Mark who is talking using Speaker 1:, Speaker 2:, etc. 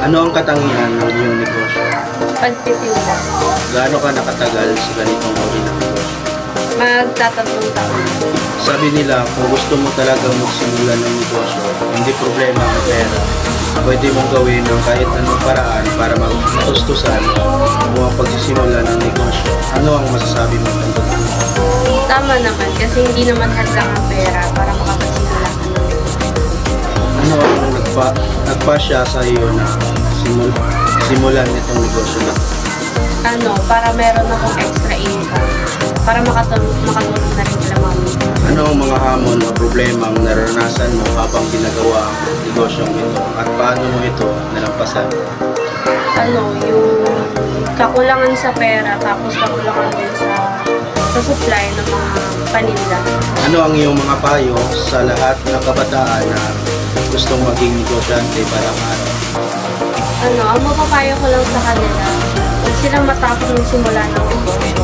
Speaker 1: Ano ang katangian ng iyong negosyo?
Speaker 2: Pagtitinda.
Speaker 1: Gaano ka nakatagal sa ganitong uri ng negosyo?
Speaker 2: Magtatatlong taon.
Speaker 1: Sabi nila, kung gusto mo talagang magsimula ng negosyo, hindi problema ang pera. Pwede mong gawin ng kahit anong paraan para matustusan mo ang pagsisimula ng negosyo. Ano ang masasabi mo tungkol dito?
Speaker 2: Tama naman kasi hindi naman hadlang ang pera para makapagsimula ka ng negosyo.
Speaker 1: Ano ang nagpasya sa iyo na simulan itong negosyo na?
Speaker 2: Para meron akong extra income. Para makatulong na rin sila mami.
Speaker 1: Ano ang mga hamon o problema ang naranasan mo habang ginagawa ang negosyong ito? At paano mo ito nalampasan?
Speaker 2: Yung kakulangan sa pera, tapos kakulangan din sa supply ng mga paninda.
Speaker 1: Ano ang iyong mga payo sa lahat ng kabataan na gustong maging negosyante balang araw?
Speaker 2: Ang mapapayo ko lang sa kanila, huwag silang matakot ng simula ng negosyo.